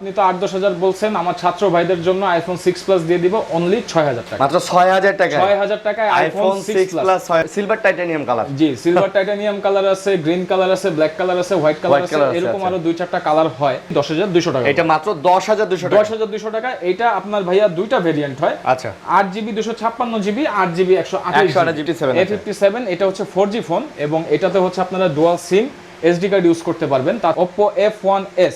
আপনি তো 8-10 হাজার বলছেন, আমার ছাত্র ভাইদের জন্য আইফোন 6 প্লাস দিয়ে দিব অনলি 6,000 টাকা। মাত্র 6,000 টাকা, 6,000 টাকায় iPhone 6 plus silver titanium colour. জি, সিলভার টাইটানিয়াম কালার আছে, গ্রিন কালার আছে, ব্ল্যাক কালার আছে, হোয়াইট কালার আছে, এরকম আরো 2-4টা কালার হয়। 10,200 টাকা, এটা মাত্র 10,200 টাকা। 10,200 টাকা। এটা আপনার ভাইয়া দুইটা ভেরিয়েন্ট হয়। আচ্ছা, 8GB 256GB, 8GB 128GB A57। এটা হচ্ছে 4G ফোন এবং এটাতে হচ্ছে আপনারা dual SIM SD card use করতে পারবেন। তার Oppo F1s।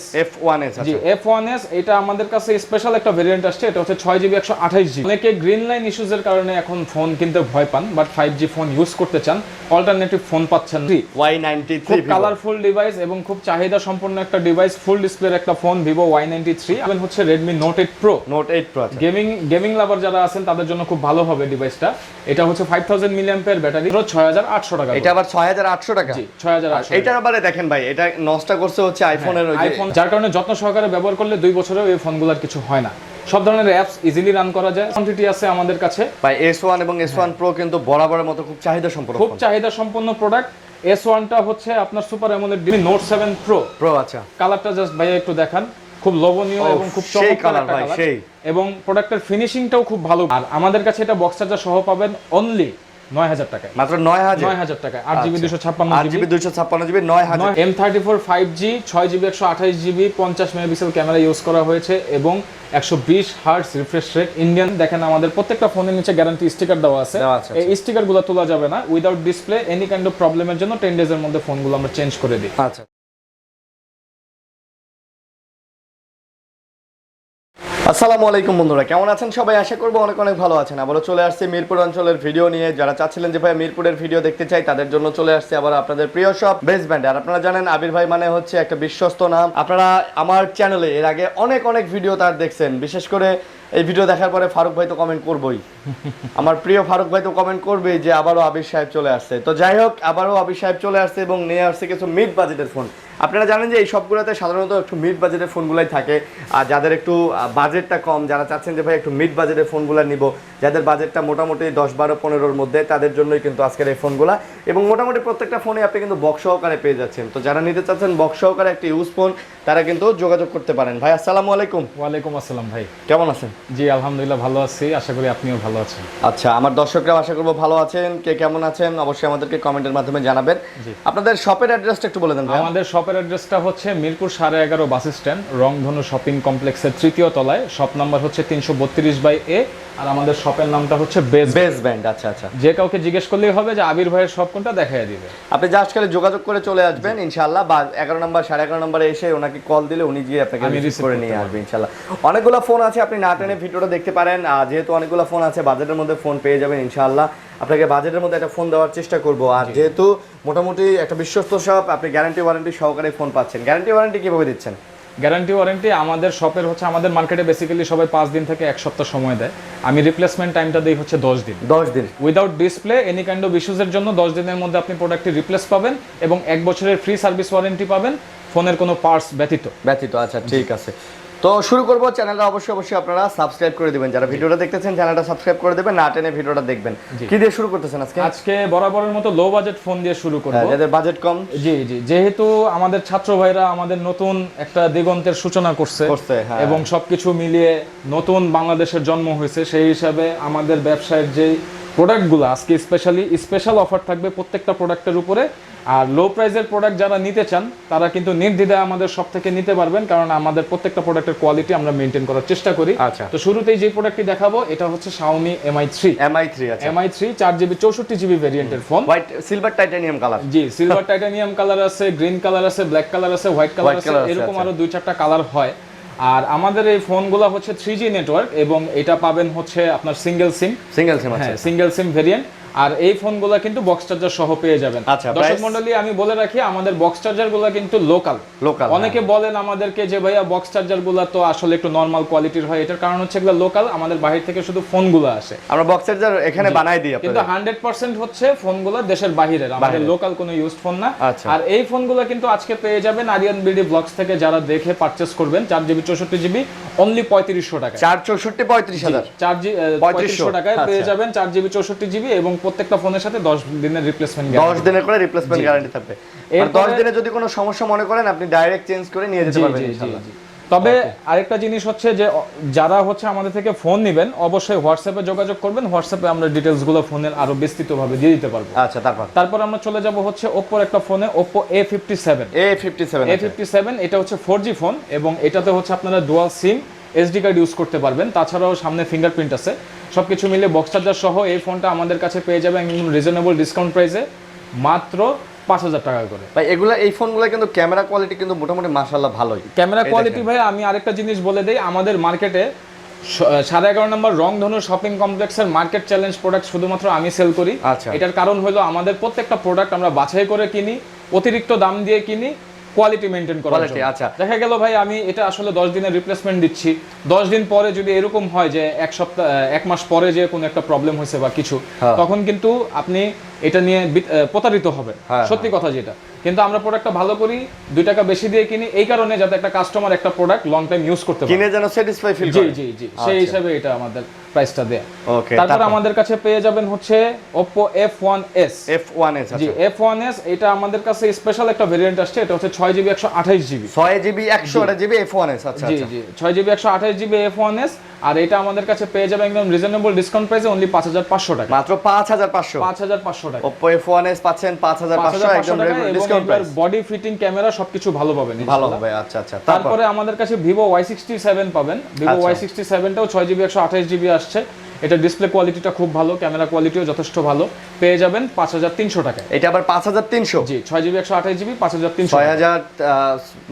জি, F1s এটা আমাদের কাছে স্পেশাল একটা ভেরিয়েন্ট আসছে, এটা হচ্ছে 6GB 128GB। অনেকে গ্রিন লাইন ইস্যুজের কারণে এখন ফোন কিনতে ভয় পান, বাট 5G ফোন ইউজ করতে চান, অল্টারনেটিভ ফোন পাচ্ছেন। Y93 খুব কালারফুল ডিভাইস এবং খুব চাহিদা সম্পন্ন একটা ডিভাইস, ফুল ডিসপ্লের একটা ফোন Vivo Y93। এবং হচ্ছে Redmi Note 8 Pro। গেমিং লাভার যারা আছেন তাদের জন্য খুব ভালো হবে ডিভাইসটা। এটা হচ্ছে 5000 mAh ব্যাটারি, 6,800 টাকা। এটা আবার 6,800 টাকা। জি, 6,800। এটা আবার দেখেন ভাই, এটা নষ্ট করছে হচ্ছে আইফোনের ওই যে আইফোন, যার কারণে যত্ন সহকারে ব্যবহার করলে 2 বছরেও এই ফোনগুলোর কিছু হয় না। সব ধরনের অ্যাপস ইজিলি রান করা যায়। কোয়ান্টিটি আছে আমাদের কাছে। ভাই S1 এবং S1 Pro কিন্তু বরাবরের মতো খুব চাহিদা সম্পন্ন, খুব চাহিদা সম্পন্ন প্রোডাক্ট। S1টা হচ্ছে আপনার সুপার অ্যামোলেড Note 7 Pro। আচ্ছা, কালারটা জাস্ট ভাইয়া একটু দেখান, খুব লোভনীয় এবং খুব চমৎকার একটা কালার, এবং প্রোডাক্টের ফিনিশিংটাও খুব ভালো। আর আমাদের কাছে এটা বক্স চার্জার সহ পাবেন অনলি 9,000 টাকায়। মাত্র 9,000 টাকায়। 8GB 256GB 9,000। M34 5G 6GB 128GB 50 megapixel camera use করা হয়েছে এবং 120 হার্টজ রিফ্রেশ রেট। ইন্ডিয়ান দেখেন আমাদের প্রত্যেকটা ফোনের নিচে গ্যারান্টি স্টিকার দেওয়া আছে। এই স্টিকারগুলো তোলা যাবে না without display. Any kind of প্রবলেমের জন্য 10 ডেজের মধ্যে ফোনগুলো আমরা চেঞ্জ করে দিই। আচ্ছা, আসসালামু আলাইকুম বন্ধুরা, কেমন আছেন সবাই? আশা করবো অনেক অনেক ভালো আছেন। আবারও চলে আসছে মিরপুর অঞ্চলের ভিডিও নিয়ে। যারা চাচ্ছিলেন যে ভাই মিরপুরের ভিডিও দেখতে চাই, তাদের জন্য চলে আসছে আবার আপনাদের প্রিয় শপ বেস্ট ব্যান্ড। আর আপনারা জানেন আবির ভাই মানে হচ্ছে একটা বিশ্বস্ত নাম। আপনারা আমার চ্যানেলে এর আগে অনেক অনেক ভিডিও তার দেখছেন, বিশেষ করে এই ভিডিও দেখার পরে ফারুক ভাই তো কমেন্ট করবই, আমার প্রিয় ফারুক ভাই তো কমেন্ট করবেই যে আবারও আবির সাহেব চলে আসছে। তো যাই হোক, আবারও আবির সাহেব চলে আসছে এবং নিয়ে আসছে কিছু মিড বাজেটের ফোন। আপনারা জানেন যে এই সবগুলোতে সাধারণত একটু মিড বাজেটের ফোনগুলাই থাকে। আর যাদের একটু বাজেটটা কম, যারা চাচ্ছেন যে ভাই একটু মিড বাজেটের ফোনগুলো নিব, যাদের বাজেটটা মোটামুটি 10, 12, 15-র মধ্যে, তাদের জন্যই কিন্তু আজকের এই ফোনগুলো। এবং মোটামুটি প্রত্যেকটা ফোনে আপনি কিন্তু বক্স সহকারে পেয়ে যাচ্ছেন। তো যারা নিতে চাচ্ছেন বক্স সহকারে একটা ইউজ ফোন, তারা কিন্তু যোগাযোগ করতে পারেন। ভাই আসসালামু আলাইকুম। ওয়ালাইকুম আসসালাম ভাই, কেমন আছেন? জি আলহামদুলিল্লাহ ভালো আছি, আশা করি আপনিও ভালো আছেন। আচ্ছা, আমার দর্শকরাও আশা করবো ভালো আছেন। কে কেমন আছেন অবশ্যই আমাদেরকে কমেন্টের মাধ্যমে জানাবেন। আপনাদের শপের অ্যাড্রেসটা একটু বলে দেন। আমাদের শপের অ্যাড্রেসটা হচ্ছে মিরপুর 11.5 বাস স্ট্যান্ড, রংধনু শপিং কমপ্লেক্সের 3য় তলায়। শপ নাম্বার হচ্ছে 332/A। আর আমাদের শপের নামটা হচ্ছে বেস্ট ব্যান্ড। আচ্ছা আচ্ছা, যে কাউকে জিজ্ঞেস করলেই হবে যে আবির ভাইয়ের শপ কোনটা, দেখাই দিবে। আপনি জাস্ট খালি যোগাযোগ করে চলে আসবেন ইনশাআল্লাহ, বা 11 নম্বর 11:30 নম্বরে এসে ওনাকে কল দিলে উনি গিয়ে আপনাকে রিসিভ করে নিয়ে আসবে ইনশাআল্লাহ। অনেকগুলো ফোন আছে, আপনি না টেনে ভিডিওটা দেখতে পারেন। যেহেতু অনেকগুলো ফোন আছে, বাজেটের মধ্যে ফোন পেয়ে যাবেন ইনশাআল্লাহ। আপনাকে বাজেটের মধ্যে একটা ফোন দেওয়ার চেষ্টা করব। আর যেহেতু মোটামুটি একটা বিশ্বস্ত শপ, আপনি গ্যারান্টি ওয়ারেন্টি সহকারে ফোন পাচ্ছেন। গ্যারান্টি ওয়ারেন্টি কিভাবে দিচ্ছেন? গ্যারান্টি ওয়ারেন্টি আমাদের শপের হচ্ছে, আমাদের মার্কেটে বেসিক্যালি সবাই 5 দিন থেকে 1 সপ্তাহ সময় দেয়। আমি রিপ্লেসমেন্ট টাইমটা দেই হচ্ছে 10 দিন। Without display any kind of ইস্যুজের জন্য 10 দিনের মধ্যে আপনি প্রোডাক্টটি রিপ্লেস পাবেন এবং 1 বছরের ফ্রি সার্ভিস ওয়ারেন্টি পাবেন ফোনের কোনো পার্টস ব্যতীত। আচ্ছা ঠিক আছে, তো শুরু করব। চ্যানেলটা অবশ্যই আপনারা সাবস্ক্রাইব করে দিবেন। যারা ভিডিওটা দেখতেছেন চ্যানেলটা সাবস্ক্রাইব করে দিবেন, না টেনে ভিডিওটা দেখবেন। কি দিয়ে শুরু করতেছেন আজকে? আজকে বরাবরের মতো লো বাজেট ফোন দিয়ে শুরু করব। যাদের বাজেট কম। জি, যেহেতু আমাদের ছাত্র ভাইরা আমাদের নতুন একটা দিগন্তের সূচনা করছে এবং সবকিছু মিলিয়ে নতুন বাংলাদেশের জন্ম হয়েছে, সেই হিসাবে আমাদের ব্যবসায়ের যে প্রোডাক্টগুলো আজকে স্পেশাল অফার থাকবে প্রত্যেকটা প্রোডাক্টের উপরে। আর লো প্রাইসের প্রোডাক্ট যারা নিতে চান তারা কিন্তু নির্দ্বিধায় আমাদের শপ থেকে নিতে পারবেন, কারণ আমাদের প্রত্যেকটা প্রোডাক্টের কোয়ালিটি আমরা মেনটেন করার চেষ্টা করি। আচ্ছা, তো শুরুতেই যে প্রোডাক্টটি দেখাবো এটা হচ্ছে Xiaomi Mi 3। আচ্ছা, Mi 3 4GB 64GB ভেরিয়েন্টের phone. White silver titanium colour. জি, সিলভার টাইটানিয়াম কালার আছে, গ্রিন কালার আছে, ব্ল্যাক কালার আছে, হোয়াইট কালার আছে, এরকম আরো 2-4টা কালার হয়। আর আমাদের এই ফোনগুলো হচ্ছে 3G নেটওয়ার্ক এবং এটা পাবেন হচ্ছে আপনার সিঙ্গেল সিম। হ্যাঁ, সিঙ্গেল সিম ভেরিয়েন্ট। আর এই ফোনগুলো কিন্তু বক্স চার্জার সহ পেয়ে যাবেন। দর্শক মণ্ডলী, আমি বলে রাখি আমাদের বক্স চার্জারগুলো কিন্তু লোকাল। অনেকে বলেন আমাদেরকে যে ভাইয়া বক্স চার্জারগুলো তো আসলে একটু নরমাল কোয়ালিটির হয়, এটার কারণ হচ্ছে এগুলো লোকাল, আমাদের বাইরে থেকে শুধু ফোনগুলো আসে, আমরা বক্স চার্জার এখানে বানাই দিই। কিন্তু 100% হচ্ছে ফোনগুলো দেশের বাইরের, আমাদের লোকাল কোনো ইউজড ফোন না। আর এই ফোনগুলো কিন্তু আজকে পেয়ে যাবেন আরিয়ান বিডি ব্লগস থেকে, যারা দেখে পারচেজ করবেন 4GB 64GB অনলি 3500 টাকা। 464 3500 টাকায় পেয়ে যাবেন 4GB 64GB এবং প্রত্যেকটা ফোনের সাথে 10 দিনের রিপ্লেসমেন্ট 10 দিনের করে রিপ্লেসমেন্ট গ্যারান্টি থাকবে। আর 10 দিনে যদি কোনো সমস্যা মনে করেন আপনি ডাইরেক্ট চেঞ্জ করে নিয়ে যেতে পারবেন ইনশাআল্লাহ। তবে আরেকটা জিনিস হচ্ছে যে যারা হচ্ছে আমাদের থেকে ফোন নেবেন অবশ্যই হোয়াটসঅ্যাপে যোগাযোগ করবেন, হোয়াটসঅ্যাপে আমরা ডিটেলস গুলো ফোনের আরো বিস্তৃতভাবে দিয়ে দিতে পারবো। আচ্ছা, তারপর আমরা চলে যাব হচ্ছে ওপ্পোর একটা ফোনে, ওপ্পো A57 এটা হচ্ছে 4G ফোন এবং এটাতে হচ্ছে আপনারা dual SIM SD card use করতে পারবেন, তাছাড়াও সামনে ফিঙ্গারপ্রিন্ট আছে। সবকিছু মিলে বক্স চার্জার সহ এই ফোনটা আমাদের কাছে পেয়ে যাবেন একদম রিজনেবল ডিসকাউন্ট প্রাইসে মাত্র 5,000 টাকা করে। ভাই এই ফোনগুলো কিন্তু ক্যামেরা কোয়ালিটি কিন্তু মোটামুটি মাশাআল্লাহ ভালোই। ক্যামেরা কোয়ালিটি ভাই আমি আরেকটা জিনিস বলে দেই, আমাদের মার্কেটে 11.5 নম্বর রংধনু শপিং কমপ্লেক্সের মার্কেট চ্যালেঞ্জ প্রোডাক্ট শুধুমাত্র আমি সেল করি। এটার কারণ হলো আমাদের প্রত্যেকটা প্রোডাক্ট আমরা বাছাই করে কিনি, অতিরিক্ত দাম দিয়ে কিনি, কোয়ালিটি মেইনটেইন করার জন্য। আচ্ছা, দেখা গেল ভাই আমি এটা আসলে 10 দিনের রিপ্লেসমেন্ট দিচ্ছি, 10 দিন পরে যদি এরকম হয় যে এক মাস পরে যে কোনো একটা প্রবলেম হয়েছে বা কিছু, তখন কিন্তু আপনি এটা নিয়ে প্রতারিত হবেন, সত্যি কথা যেটা। কিন্তু আমরা প্রোডাক্টটা ভালো করি, 2 টাকা বেশি দিয়ে কিনি এই কারণে যাতে একটা কাস্টমার একটা প্রোডাক্ট লং টাইম ইউজ করতে পারে, কিনে যেন স্যাটিসফাই ফিল করে। জি সেই হিসাবে এটা আমাদের প্রাইসটা দেয়া। তারপর আমাদের কাছে পেয়ে যাবেন হচ্ছে Oppo F1s। জি F1s এটা আমাদের কাছে স্পেশাল একটা ভেরিয়েন্ট আসছে, এটা হচ্ছে 6GB 128GB 128GB F1s। আচ্ছা জি 6GB 128GB F1s, আর এটা আমাদের কাছে পেয়ে যাবেন একদম রিজনেবল ডিসকাউন্ট প্রাইসে অনলি 5,500 টাকা, মাত্র 5,500 টাকা। Oppo F1s পাচ্ছেন 5,500 একদম discount price. Body fitting camera সবকিছু ভালো পাবেন, ভালো হবে। আচ্ছা। তারপরে আমাদের কাছে Vivo Y67 পাবেন। Vivo Y67 টাও 6GB 128GB আসছে, এটা ডিসপ্লে কোয়ালিটিটা খুব ভালো, ক্যামেরা কোয়ালিটিও যথেষ্ট ভালো, পেয়ে যাবেন 5,300 টাকা। এটা আবার 5,300? জি 6GB 128GB 5,300, 6000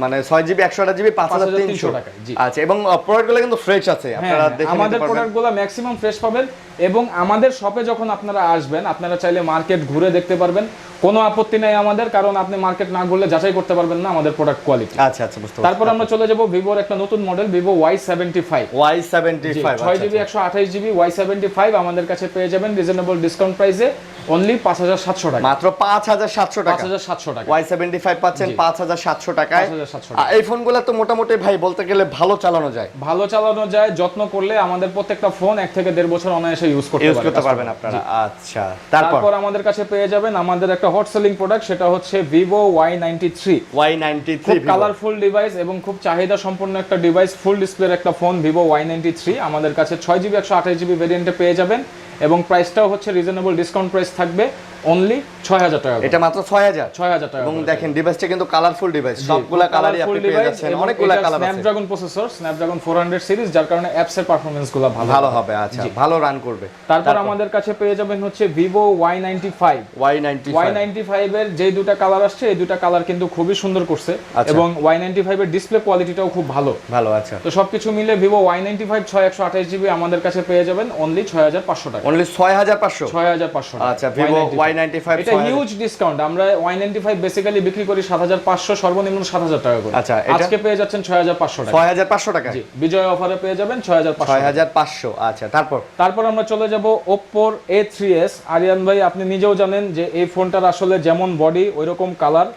মানে 6GB 128GB 5,300 টাকা। জি আচ্ছা, এবং প্রোডাক্টগুলো কিন্তু ফ্রেশ আছে, আপনারা দেখে নিতে পারবেন। আমাদের প্রোডাক্টগুলো ম্যাক্সিমাম ফ্রেশ পাবেন এবং আমাদের শপে যখন আপনারা আসবেন আপনারা চাইলে মার্কেট ঘুরে দেখতে পারবেন, কোনো আপত্তি নাই আমাদের, কারণ আপনি মার্কেট না ঘুরলে যাচাই করতে পারবেন না আমাদের প্রোডাক্ট কোয়ালিটি। আচ্ছা বুঝতে পারছি। তারপর আমরা চলে যাব ভিভোর একটা নতুন model Vivo Y75 6GB 128GB Y75 আমাদের কাছে পেয়ে যাবেন রিজনেবল ডিসকাউন্ট প্রাইসে অনলি 5,700 টাকা, মাত্র 5,700 টাকা। 5,700 টাকা Y75 পাচ্ছেন 5,700 টাকায়। এই ফোনগুলো তো মোটামুটি ভাই বলতে গেলে ভালো চালানো যায়, যত্ন করলে আমাদের প্রত্যেকটা ফোন 1 থেকে 1.5 বছর অনায়াসে ইউজ করতে পারবেন আপনারা। আচ্ছা, তারপর আমাদের কাছে পেয়ে যাবেন আমাদের একটা হট সেলিং প্রোডাক্ট, সেটা হচ্ছে Vivo Y93 খুব কালারফুল ডিভাইস এবং খুব চাহিদা সম্পন্ন একটা ডিভাইস, ফুল ডিসপ্লের একটা ফোন Vivo Y93 আমাদের কাছে 6GB 128GB ভেরিয়েন্টে পেয়ে যাবেন এবং প্রাইসটাও হচ্ছে রিজনেবল ডিসকাউন্ট প্রাইস থাকবে অনলি 6,000 টাকা। এটা মাত্র 6,000 টাকা। এবং দেখেন ডিভাইসটা কিন্তু কালারফুল ডিভাইস, সবগুলা কালারই আপনি পেয়ে যাচ্ছেন, অনেকগুলা কালার আছে। স্ন্যাপড্রাগন প্রসেসর, স্ন্যাপড্রাগন 400 সিরিজ, যার কারণে অ্যাপস এর পারফরম্যান্সগুলো ভালো হবে। আচ্ছা, ভালো রান করবে। তারপর আমাদের কাছে পেয়ে যাবেন হচ্ছে Vivo Y95 এর যে দুটো কালার আসছে, এই দুটো কালার কিন্তু খুবই সুন্দর করছে এবং Y95 এর ডিসপ্লে কোয়ালিটিটাও খুব ভালো। আচ্ছা, তো সবকিছু মিলে Vivo Y95 128GB আমাদের কাছে পেয়ে যাবেন অনলি 6,500 টাকা। অনলি 6,500 টাকা। আচ্ছা, Vivo Y95 এটা হিউজ ডিসকাউন্ট। আমরা Y95 বেসিক্যালি বিক্রি করি 7,500, সর্বনিম্ন 7,000 টাকা করে। আচ্ছা, আজকে পেয়ে যাচ্ছেন 6,500 টাকা। জি, বিজয় অফারে পেয়ে যাবেন 6,500। আচ্ছা, তারপর আমরা চলে যাব Oppo A3s। আরিয়ান ভাই আপনি নিজেও জানেন যে এই ফোনটার আসলে যেমন বডি ওইরকম কালার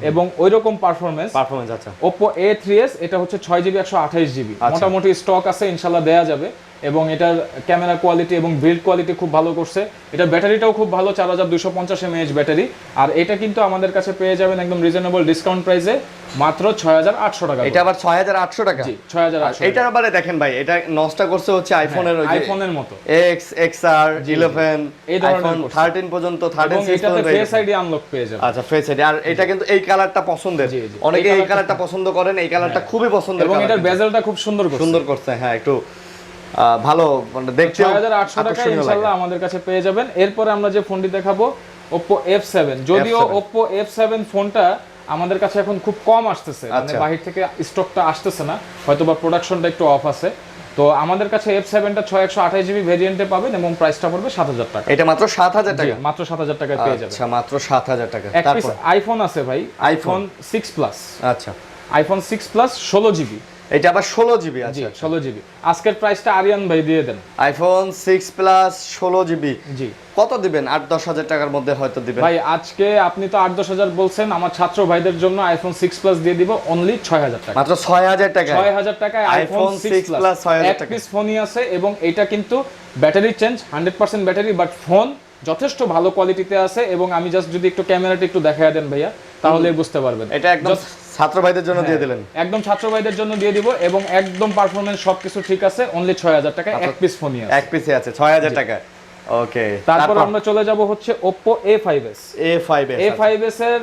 এবং ওইরকম পারফরম্যান্স। আচ্ছা, Oppo A3s এটা হচ্ছে 6GB 128GB, মোটামুটি স্টক আছে, ইনশাআল্লাহ দেয়া যাবে। এবং এটার ক্যামেরা কোয়ালিটি এবং বিল্ড কোয়ালিটি খুব ভালো করছে, এটা ব্যাটারিটাও খুব ভালো, 4250 mAh ব্যাটারি। আর এটা কিন্তু আমাদের কাছে পেয়ে যাবেন একদম রিজনেবল ডিসকাউন্ট প্রাইসে মাত্র 6,800 টাকা। এটা আবার 6,800 টাকা? জি 6,800। এটা আবার দেখেন ভাই, এটা নষ্ট করছে হচ্ছে আইফোনের ওই যে আইফোনের মতো X, XR, 11 এই ধরনের 13 পর্যন্ত 13 সিরিজ পর্যন্ত ফেস আইডি আনলক পেয়ে যাবেন। আচ্ছা, ফেস আইডি। আর এটা কিন্তু এই কালারটা পছন্দের, অনেকে এই কালারটা পছন্দ করেন, এই কালারটা খুবই পছন্দের এবং এটার বেজেলটা খুব সুন্দর করছে। হ্যাঁ, একটু ভালো দেখতে। 6,800 টাকা ইনশাআল্লাহ আমাদের কাছে পেয়ে যাবেন। এরপরে আমরা যে ফোনটি দেখাবো Oppo F7, যদিও Oppo F7 ফোনটা আমাদের কাছে এখন খুব কম আসতেছে, মানে বাহির থেকে স্টকটা আসতেছে না, হয়তোবা প্রোডাকশনটা একটু অফ আছে। তো আমাদের কাছে F7টা 628GB ভেরিয়েন্টে পাবেন এবং প্রাইসটা পড়বে 7,000 টাকা। এটা মাত্র 7,000 টাকা? মাত্র 7,000 টাকায় পেয়ে যাবেন। আচ্ছা, মাত্র 7,000 টাকা। তারপর আইফোন আছে ভাই, আইফোন 6 প্লাস। আচ্ছা, আইফোন 6 প্লাস 16GB। এটা আবার 16GB? আচ্ছা, 16GB। আজকের প্রাইসটা আরিয়ান ভাই দিয়ে দেন। আইফোন 6 প্লাস 16GB জি কত দিবেন? 8-10 হাজার টাকার মধ্যে হয়তো দিবেন ভাই। আজকে আপনি তো 8-10 হাজার বলছেন, আমার ছাত্র ভাইদের জন্য আইফোন 6 প্লাস দিয়ে দিব অনলি 6,000 টাকা। মাত্র 6,000 টাকা? 6,000 টাকায় আইফোন 6 প্লাস 6,000 টাকা। এক পিস ফোনই আছে এবং এটা কিন্তু battery change 100% battery, but phone যথেষ্ট ভালো কোয়ালিটিতে আছে এবং আমি জাস্ট যদি একটু ক্যামেরাটা একটু দেখায় দেন ভাইয়া তাহলে বুঝতে পারবেন। এটা একদম ছাত্র ভাইদের জন্য দিয়ে দিলেন, একদম ছাত্র ভাইদের জন্য দিয়ে দিব এবং একদম পারফরম্যান্স সবকিছু ঠিক আছে। অনলি 6000 টাকা এক পিস ফোনই আছে, এক পিসে আছে 6000 টাকা। ওকে, তারপর আমরা চলে যাব হচ্ছে Oppo A5s। A5s এর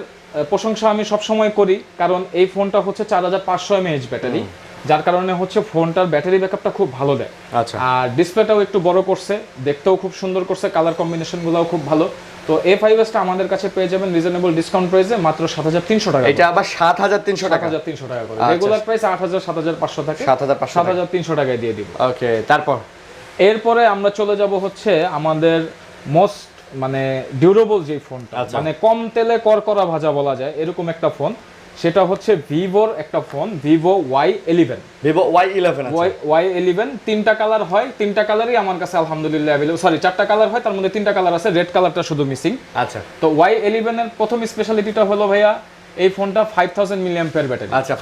প্রশংসা আমি সব সময় করি, কারণ এই ফোনটা হচ্ছে 4500 mAh ব্যাটারি, যার কারণে হচ্ছে ফোনটার ব্যাটারি ব্যাকআপটা খুব ভালো দেয়। আচ্ছা, আর ডিসপ্লেটাও একটু বড় করছে, দেখতেও খুব সুন্দর করছে, কালার কম্বিনেশনগুলোও খুব ভালো। তো A5s টা আমাদের কাছে পেয়ে যাবেন রিজনেবল ডিসকাউন্ট প্রাইসে মাত্র 7300 টাকা। এটা আবার 7300 টাকা, 7300 টাকা করে। রেগুলার প্রাইস 8000 7500 থাকে, 7300 টাকায় দিয়ে দিব। ওকে, তারপর এরপরে আমরা চলে যাব হচ্ছে আমাদের মোস্ট মানে ডিউরেবল যে ফোনটা, মানে কম তেলে করকরা ভাজা বলা যায় এরকম একটা ফোন, সেটা হচ্ছে ভিভোর একটা phone, Vivo Y11। Vivo Y11 আছে, Y11 তিনটা কালার হয়, তিনটা কালারই আমার কাছে আলহামদুলিল্লাহ अवेलेबल। সরি, চারটা কালার হয়, তার মধ্যে তিনটা কালার আছে, রেড কালারটা শুধু মিসিং। আচ্ছা, তো Y11 এর প্রথম স্পেশালিটিটা হলো ভাইয়া এই ফোনটা 5000 মিলিঅ্যাম্পিয়ার ব্যাটারি। আচ্ছা,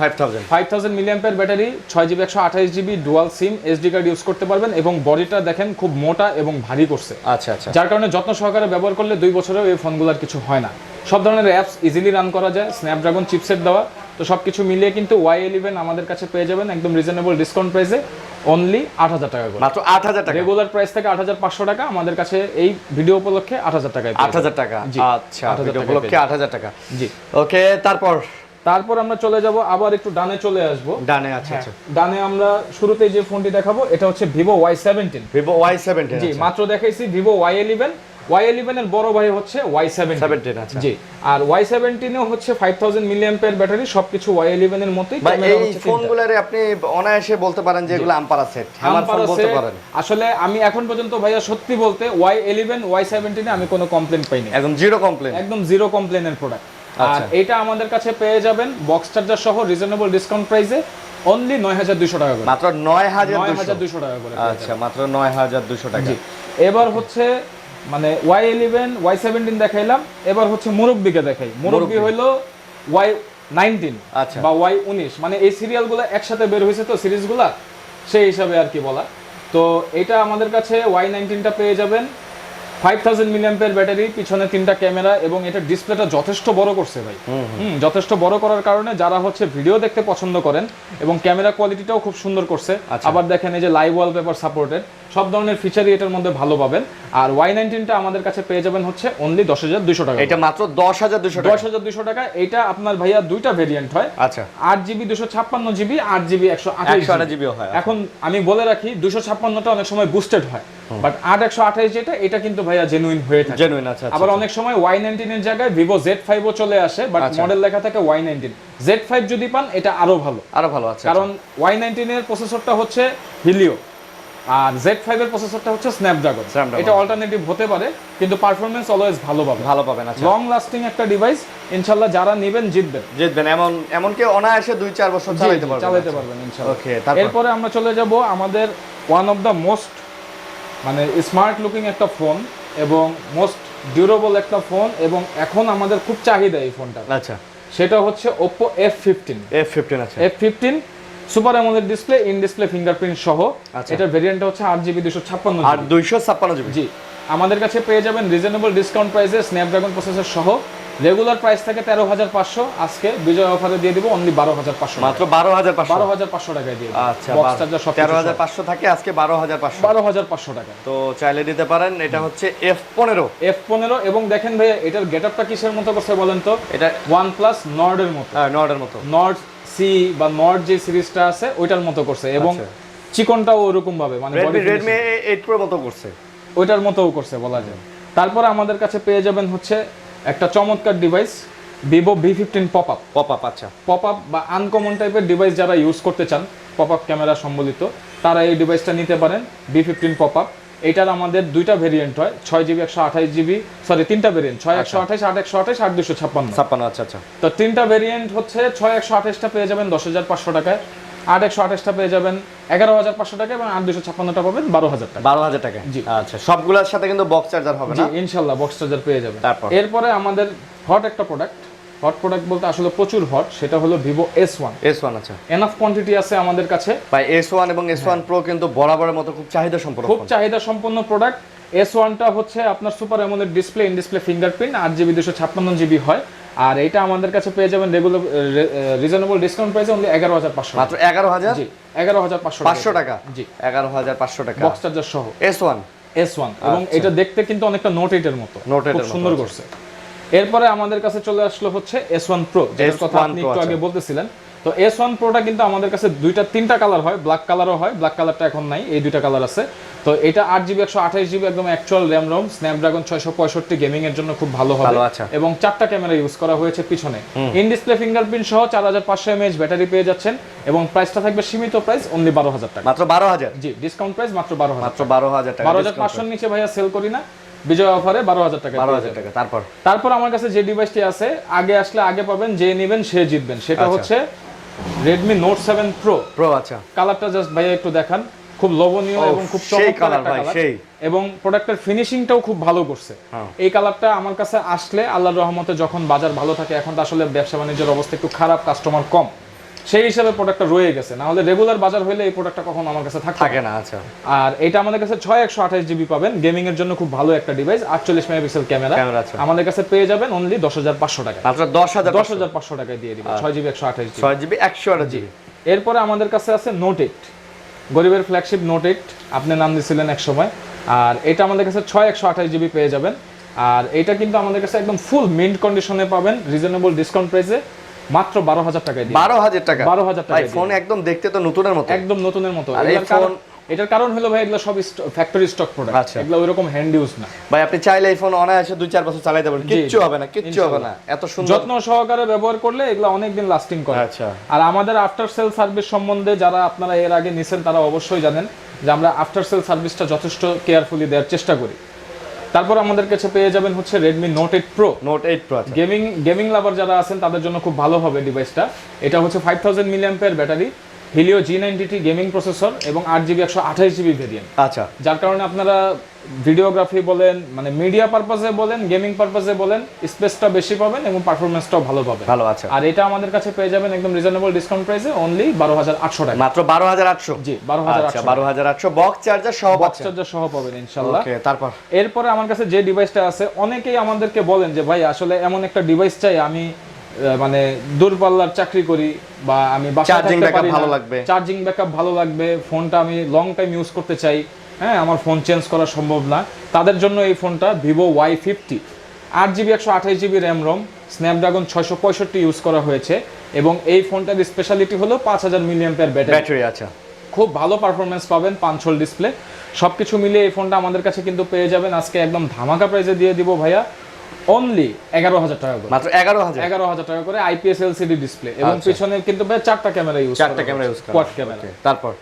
5000 milliampere battery, 6GB 128GB dual SIM SD card use করতে পারবেন এবং বডিটা দেখেন খুব মোটা এবং ভারী করছে। আচ্ছা আচ্ছা, যার কারণে যত্ন সহকারে ব্যবহার করলে 2 বছরেও এই ফোনগুলোর কিছু হয় না। সব ধরনের অ্যাপস ইজিলি রান করা যায়, স্ন্যাপড্রাগন চিপসেট দেওয়া। তো সবকিছু মিলিয়ে কিন্তু Y11 আমাদের কাছে পেয়ে যাবেন একদম রিজনেবল ডিসকাউন্ট প্রাইসে অনলি 8000 টাকা করে। মাত্র 8000 টাকা। রেগুলার প্রাইস থেকে 8500 টাকা, আমাদের কাছে এই ভিডিও উপলক্ষে 8000 টাকায়। 8000 টাকা, আচ্ছা, ভিডিও উপলক্ষে 8000 টাকা। জি, ওকে, তারপর আমরা চলে যাব আবার একটু ডানে চলে আসব। ডানে, আচ্ছা আচ্ছা, ডানে আমরা শুরুতে যে ফোনটি দেখাবো এটা হচ্ছে ভিভো Y17। ভিভো Y17, জি, মাত্র দেখাইছি ভিভো Y11। Y11 এর বড় ভাই হচ্ছে Y17। আচ্ছা, জি, আর Y17 এও হচ্ছে 5000 মিলিঅ্যাম্পিয়ার ব্যাটারি, সবকিছু Y11 এর মতোই। এই ফোনগুলোরে আপনি অনায়াসে বলতে পারেন যে এগুলো আম্পারা সেট, হ্যামার ফোন বলতে পারেন। আসলে আমি এখন পর্যন্ত ভাইয়া সত্যি বলতে Y11 Y17 এ আমি কোনো কমপ্লেইন পাইনি, একদম জিরো কমপ্লেইন, একদম জিরো কমপ্লেইনের প্রোডাক্ট। আর এটা আমাদের কাছে পেয়ে যাবেন বক্স চার্জার সহ রিজনেবল ডিসকাউন্ট প্রাইসে অনলি 9200 টাকা করে। মাত্র 9200 টাকা করে। আচ্ছা, মাত্র 9200 টাকা। জি, এবার হচ্ছে মানে Y11 Y17 দেখাইলাম, এবার হচ্ছে মুরব্বিকে দেখাই। মুরব্বি হইলো Y19 আচ্ছা, বা Y19, মানে এই সিরিয়ালগুলো একসাথে বের হয়েছে তো সিরিজগুলো, সেই হিসাবে আর কি বলা। তো এটা আমাদের কাছে Y19টা পেয়ে যাবেন 5000 মিলিঅ্যাম্পিয়ার ব্যাটারি, পিছনে 3টা ক্যামেরা এবং এটা ডিসপ্লেটা যথেষ্ট বড় করছে ভাই। যথেষ্ট বড় করার কারণে যারা হচ্ছে ভিডিও দেখতে পছন্দ করেন এবং ক্যামেরা কোয়ালিটিটাও খুব সুন্দর করছে। আবার দেখেন এই যে লাইভ ওয়ালপেপার সাপোর্টেড, সব ধরনের ফিচারই এটার মধ্যে ভালো পাবেন। আর Y19টা আমাদের কাছে পেয়ে যাবেন হচ্ছে অনলি 10200 টাকা। এটা মাত্র 10200 টাকা। 10200 টাকা। এটা আপনার ভাইয়া দুইটা ভেরিয়েন্ট হয়। আচ্ছা, 8GB 256GB, 8GB 128GB হয়। এখন আমি বলে রাখি 256টা অনেক সময় বুস্টেড হয়, বাট 8 128 এটা কিন্তু ভাইয়া জেনুইন হয়ে থাকে। জেনুইন, আচ্ছা। আবার অনেক সময় Y19 এর জায়গায় Vivo Z5 ও চলে আসে, বাট মডেল লেখা থাকে Y19। Z5 যদি পান এটা আরো ভালো, আচ্ছা, কারণ Y19 এর প্রসেসরটা হচ্ছে হিলিও আর Z5 এর প্রসেসরটা হচ্ছে স্ন্যাপড্রাগন। এটা অল্টারনেটিভ হতে পারে, কিন্তু পারফরম্যান্স অলওয়েজ ভালো পাবেন। আচ্ছা, লং লাস্টিং একটা ডিভাইস, ইনশাআল্লাহ যারা নেবেন জিতবেন। এমন কি অনায়াসে 2-4 বছর চালাতে পারবেন ইনশাআল্লাহ। ওকে, এরপরে আমরা চলে যাব আমাদের ওয়ান অফ দা মোস্ট মানে স্মার্ট লুকিং একটা ফোন এবং মোস্ট ডিউরেবল একটা ফোন, এবং এখন আমাদের খুব চাহিদা এই ফোনটা। আচ্ছা, সেটা হচ্ছে Oppo F15। আচ্ছা, F15 super AMOLED display, in display fingerprint সহ। এটার ভেরিয়েন্টটা হচ্ছে 8GB 256GB। আর 256GB। জি, আমাদের কাছে পেয়ে যাবেন রিজনেবল ডিসকাউন্ট প্রাইসে স্ন্যাপড্রাগন প্রসেসর সহ। রেগুলার প্রাইস থাকে 13500, আজকে বিজয় অফারে দিয়ে দিব অনলি 12500, মাত্র 12500 টাকায় দিয়ে। আচ্ছা, 13500 থাকে, আজকে 12500 টাকা। তো চাইলে দিতে পারেন। এটা হচ্ছে F15 এবং দেখেন ভাই এটার গেটআপটা কিসের মতো করছে বলেন তো? এটা OnePlus নর্ডের মতো, নর্ড সি বা নর্ড যে সিরিজটা আছে ওইটার মতো করছে, এবং চিকনটাও ওরকম ভাবে, মানে Redmi 8 Pro মতো করছে, ওইটার মতোও করছে বলা যায়। তারপরে আমাদের কাছে পেয়ে যাবেন হচ্ছে একটা চমৎকার ডিভাইস Vivo V15 পপআপ। আচ্ছা, পপআপ বা আনকমন টাইপের ডিভাইস যারা ইউজ করতে চান, পপআপ ক্যামেরা সম্বলিত, তারা এই ডিভাইসটা নিতে পারেন, V15 পপআপ। এটার আমাদের দুইটা ভেরিয়েন্ট হয়, 6GB 128GB, সরি 3টা ভেরিয়েন্ট, 6 128, 8 128, 8 256। আচ্ছা। তো 3টা ভেরিয়েন্ট হচ্ছে 6 128টা পেয়ে যাবেন 10500 টাকায়, 8 128টা পেয়ে যাবেন 11500 টাকা, এবং 8 256টা পাবেন 12000 টাকা। 12000 টাকা। জি, আচ্ছা, সবগুলোর সাথে কিন্তু বক্স চার্জার হবে না? জি, ইনশাআল্লাহ বক্স চার্জার পেয়ে যাবেন। এরপরে আমাদের হট একটা প্রোডাক্ট বলতে আসলে প্রচুর হট, সেটা হলো Vivo S1। আচ্ছা, এনাফ কোয়ান্টিটি আছে আমাদের কাছে। ভাই S1 এবং S1 Pro কিন্তু বরাবরের মতো খুব চাহিদা সম্পন্ন প্রোডাক্ট। S1টা হচ্ছে আপনার super AMOLED display, in display fingerprint, 8GB 256GB হয়। আর এটা আমাদের কাছে পেয়ে যাবেন রেগুলার রিজনেবল ডিসকাউন্ট প্রাইসে অনলি 11500, মাত্র 11000। জি 11500 টাকা। জি 11500 টাকা বক্স চার্জার সহ S1 এবং এটা দেখতে কিন্তু অনেকটা নোট 8 এর মতো, খুব সুন্দর করছে। এরপরে আমাদের কাছে চলে আসলো হচ্ছে S1 Pro, যেটার কথা আপনি একটু আগে বলতেছিলেন। তো S1 Proটা কিন্তু আমাদের কাছে তিনটা কালার হয়, ব্ল্যাক কালারও হয়, ব্ল্যাক কালারটা এখন নাই, এই দুইটা কালার আছে। তো এটা 8GB 128GB একদম actual RAM ROM, Snapdragon 665 gaming এর জন্য খুব ভালো হবে। এবং 4টা ক্যামেরা ইউজ করা হয়েছে পিছনে, ইন ডিসপ্লে ফিঙ্গারপ্রিন্ট সহ 4500 mAh ব্যাটারি পেয়ে যাচ্ছেন এবং প্রাইসটা থাকবে সীমিত প্রাইস অনলি 12000 টাকা, মাত্র 12000। জি ডিসকাউন্ট প্রাইস মাত্র 12000, মাত্র 12000 টাকা। 12500 নিচে ভাইয়া সেল করি না, বিজয় অফারে 12000 টাকা। 12000 টাকা। তারপর আমার কাছে যে ডিভাইসটি আছে, আগে আসলে আগে পাবেন, যে নেবেন সে জিতবেন, সেটা হচ্ছে Redmi Note 7 Pro। আচ্ছা, কালারটা জাস্ট ভাইয়া একটু দেখান, খুব লোভনীয় এবং খুব চমৎকার একটা কালার, এবং প্রোডাক্টের ফিনিশিংটাও খুব ভালো করছে। এই কালারটা আমার কাছে আসলে আল্লাহর রহমতে যখন বাজার ভালো থাকে, এখন তো আসলে ব্যবসা বাণিজ্যের অবস্থা একটু খারাপ, কাস্টমার কম, সেই হিসাবে প্রোডাক্টটা রয়ে গেছে, না হলে রেগুলার বাজার হলে এই প্রোডাক্টটা কখনো আমার কাছে থাকে না। আচ্ছা, আর এটা আমাদের কাছে 6128GB পাবেন, গেমিং এর জন্য খুব ভালো একটা ডিভাইস, 48 মেগাপিক্সেল ক্যামেরা আমাদের কাছে পেয়ে যাবেন অনলি 10500 টাকা, মাত্র 10500 টাকায় দিয়ে দিব 6GB 128GB। 6GB 128GB। এরপরে আমাদের কাছে আছে Note 8, গরিবের ফ্ল্যাগশিপ Note 8, আপনি নাম দিয়েছিলেন এক সময়। আর এটা আমাদের কাছে 6128GB পেয়ে যাবেন। আর এটা কিন্তু আমাদের কাছে একদম ফুল মিন্ট কন্ডিশনে পাবেন, রিজনেবল ডিসকাউন্ট প্রাইসে মাত্র 12000 টাকায় দিয়ে। 12000 টাকা, 12000 টাকা। ফোন একদম দেখতে তো নতুনের মতো, একদম নতুনের মতো। এটার কারণ হলো ভাই, এগুলো সব ফ্যাক্টরি স্টক প্রোডাক্ট, এগুলো ওইরকম হ্যান্ড ইউজ না ভাই। আপনি চাইলে এই ফোন অনায়াসে 2-4 বছর চালাতে পারবেন, কিচ্ছু হবে না, কিচ্ছু হবে না। এত সুন্দর যত্ন সহকারে ব্যবহার করলে এগুলো অনেকদিন লাস্টিং করে। আচ্ছা, আর আমাদের আফটার সেল সার্ভিস সম্বন্ধে যারা আপনারা এর আগে নিছেন, তারা অবশ্যই জানেন যে আমরা আফটার সেল সার্ভিসটা যথেষ্ট কেয়ারফুলি দেওয়ার চেষ্টা করি। তারপর আমাদের কাছে পেয়ে যাবেন হচ্ছে Redmi Note 8 Pro। গেমিং লাভার যারা আছেন তাদের জন্য খুব ভালো হবে ডিভাইসটা। এটা হচ্ছে 5000 mAh battery, Helio G90T gaming processor এবং 8GB 128GB ভেরিয়েন্ট। আচ্ছা, যার কারণে আপনারা ভিডিওগ্রাফি বলেন, মানে মিডিয়া পারপাসে বলেন, গেমিং পারপাসে বলেন, স্পেসটা বেশি পাবেন এবং পারফরম্যান্সটাও ভালো পাবেন। আছে। আর এটা আমাদের কাছে পেয়ে যাবেন একদম রিজনেবল ডিসকাউন্ট প্রাইসে অনলি 12800 টাকা, মাত্র 12800। জি 12800। 12800 বক্স চার্জার সহ পাবেন ইনশাআল্লাহ। ওকে, তারপর এরপরে আমার কাছে যে ডিভাইসটা আছে, অনেকেই আমাদেরকে বলেন যে ভাই আসলে এমন একটা ডিভাইস চাই, আমি মানে দূরপাল্লার চাকরি করি বা আমি বাসায় থাকতে পারি না, চার্জিং ব্যাকআপ ভালো লাগবে, ফোনটা আমি লং টাইম ইউজ করতে চাই, হ্যাঁ আমার ফোন চেঞ্জ করা সম্ভব না, তাদের জন্য এই ফোনটা Vivo Y50, 8GB 128GB RAM ROM, Snapdragon 665 use করা হয়েছে এবং এই ফোনটার স্পেশালিটি হলো 5000 mAh ব্যাটারি। আচ্ছা, খুব ভালো পারফরমেন্স পাবেন, পাঞ্চল ডিসপ্লে, সবকিছু মিলিয়ে এই ফোনটা আমাদের কাছে কিন্তু পেয়ে যাবেন আজকে একদম ধামাকা প্রাইসে দিয়ে দিব ভাইয়া, অনলি 11000 টাকা করে, মাত্র 11000 টাকা করে, IPS LCD ডিসপ্লে এবং পিছনে কিন্তু ভাই 4টা ক্যামেরা ইউজ করা, কোয়াড ক্যামেরা। তারপর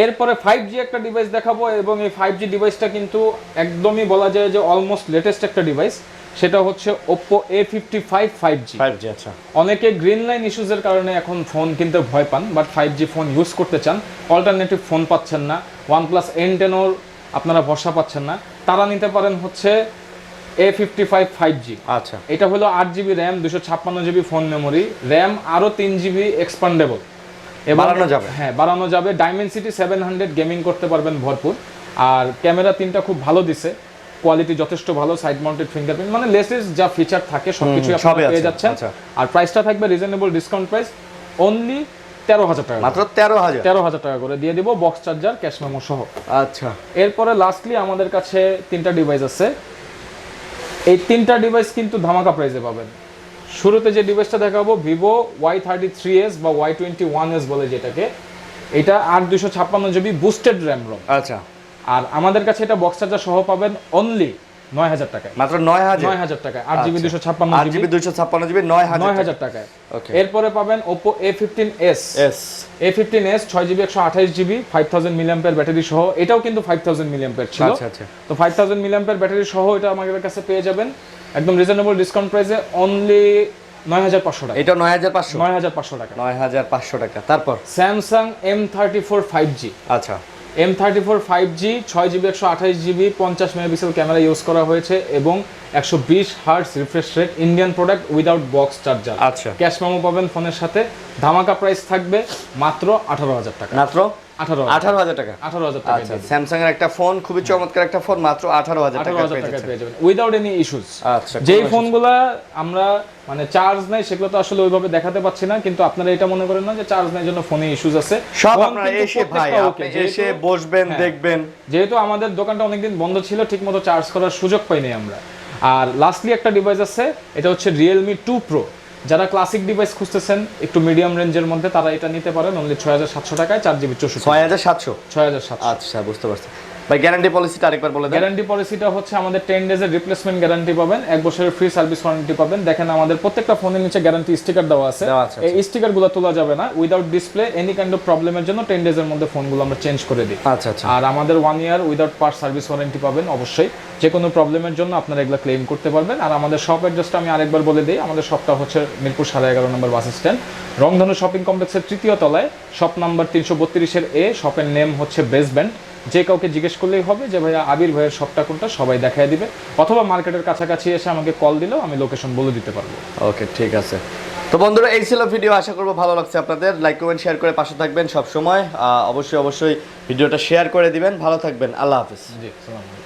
এরপরে 5G একটা ডিভাইস দেখাবো এবং এই 5G ডিভাইসটা কিন্তু একদমই বলা যায় যে অলমোস্ট লেটেস্ট একটা ডিভাইস, সেটা হচ্ছে Oppo A55 5G। আচ্ছা, অনেকে গ্রিন লাইন ইস্যুজের কারণে এখন ফোন কিনতে ভয় পান, বাট 5G ফোন ইউজ করতে চান, অল্টারনেটিভ ফোন পাচ্ছেন না, OnePlus N10 আপনারা ভরসা পাচ্ছেন না, তারা নিতে পারেন হচ্ছে A55 5G। আচ্ছা, এটা হলো 8GB RAM, 256GB phone memory, RAM আরো 3GB এক্সপান্ডেবল, বাড়ানো যাবে। ডাইমেনসিটি 700 গেমিং করতে পারবেন ভরপুর। আর ক্যামেরা 3টা খুব ভালো দিছে, কোয়ালিটি যথেষ্ট ভালো, সাইড মাউন্টেড ফিঙ্গারপ্রিন্ট, মানে লেটেস্ট যা ফিচার থাকে সবকিছু আপনারা পেয়ে যাচ্ছেন। আর প্রাইসটা থাকবে রিজনেবল ডিসকাউন্ট প্রাইস অনলি 13000 টাকা, মাত্র 13000 টাকা করে দিয়ে দিব, বক্স চার্জার, ক্যাশ মেমো সহ। আচ্ছা, এরপরে লাস্টলি আমাদের কাছে 3টা ডিভাইস আছে, এই 3টা ডিভাইস কিন্তু ধামাকা প্রাইসে পাবেন। শুরুতে যে ডিভাইসটা দেখাবো Vivo Y33s বা Y21s বলে যেটাকে, এটা 8256GB বুস্টেড র্যাম রোম। আচ্ছা, আর আমাদের কাছে এটা বক্স চার্জার সহ পাবেন অনলি 9000 টাকায়, মাত্র 9000 টাকায়, 8GB 256GB 9000 টাকায়। এরপরে পাবেন Oppo A15s 6GB 128GB 5000 mAh battery সহ, এটাও কিন্তু 5000 mAh ছিল। তো 5000 mAh ব্যাটারি সহ এটা আমাদের কাছে পেয়ে যাবেন একদম রিজনেবল ডিসকাউন্ট প্রাইসে অনলি 9500 টাকা, এটা 9500 টাকা, 9500 টাকা। তারপর Samsung M34 5G। আচ্ছা, M34 5G 6GB 128GB 50 megapixel camera use করা হয়েছে এবং 120 hertz refresh rate, Indian product without box charger. আচ্ছা, ক্যাশ মেমো পাবেন ফোনের সাথে, ধামাকা প্রাইস থাকবে মাত্র 18000 টাকা, মাত্র 18,000 টাকা। 18,000 টাকা। আচ্ছা, স্যামসাং এর একটা ফোন, খুবই চমৎকার একটা ফোন, মাত্র 18,000 টাকা পেয়ে যাবেন উইদাউট এনি ইস্যুস। আচ্ছা, যেই ফোনগুলা আমরা মানে চার্জ নাই সেগুলো তো আসলে ওইভাবে দেখাতে পাচ্ছি না, কিন্তু আপনারা এটা মনে করেন না যে চার্জ নাই জন্য ফোনে ইস্যুস আছে। সব আপনারা এসে ভাই আপনি এসে বসবেন, দেখবেন। যেহেতু আমাদের দোকানটা অনেকদিন বন্ধ ছিল, ঠিকমতো চার্জ করার সুযোগ পাইনি আমরা। আর লাস্টলি একটা ডিভাইস আছে, এটা হচ্ছে Realme 2 Pro। যারা ক্লাসিক ডিভাইস খুঁজতেছেন একটু মিডিয়াম রেঞ্জের মধ্যে, তারা এটা নিতে পারেন অনলি 6,700 টাকায়, 4GB 64। 6,700। আচ্ছা, বুঝতে পারছি ভাই। গ্যারান্টি পলিসিটা আরেকবার বলে দেন। গ্যারান্টি পলিসিটা হচ্ছে আমাদের 10 ডেজের রিপ্লেসমেন্ট গ্যারান্টি পাবেন, 1 বছরের ফ্রি সার্ভিস ওয়ারেন্টি পাবেন। দেখেন আমাদের প্রত্যেকটা ফোনের নিচে গ্যারান্টি স্টিকার দেওয়া আছে। এই স্টিকারগুলো তোলা যাবে না without display. Any kind of প্রবলেমের জন্য 10 ডেজের মধ্যে ফোনগুলো আমরা চেঞ্জ করে দিই। আচ্ছা আচ্ছা। আর আমাদের 1 ইয়ার উইদাউট পার্ট সার্ভিস ওয়ারেন্টি পাবেন অবশ্যই। যে কোনো প্রবলেমের জন্য আপনারা এগুলো ক্লেম করতে পারবেন। আর আমাদের শপ অ্যাড্রেসটা আমি আরেকবার বলে দিই। আমাদের শপটা হচ্ছে মিরপুর 11.5 নম্বর বাস স্ট্যান্ড, রংধনু শপিং কমপ্লেক্সের 3য় তলায়, শপ নাম্বার 332 এ। শপের নেম হচ্ছে বেসব্যান্ড। যে কাউকে জিজ্ঞেস করলেই হবে যে ভাইয়া আবির ভাইয়ের শপটা কোনটা, সবাই দেখায় দিবে। অথবা মার্কেটের কাছাকাছি এসে আমাকে কল দিলেও আমি লোকেশন বলে দিতে পারবো। ওকে, ঠিক আছে। তো বন্ধুরা, এই ছিল ভিডিও। আশা করবো ভালো লাগছে আপনাদের। লাইক কমেন্ট শেয়ার করে পাশে থাকবেন সব সময়। অবশ্যই ভিডিওটা শেয়ার করে দিবেন। ভালো থাকবেন। আল্লাহ হাফেজ। জি, আসসালামু আলাইকুম।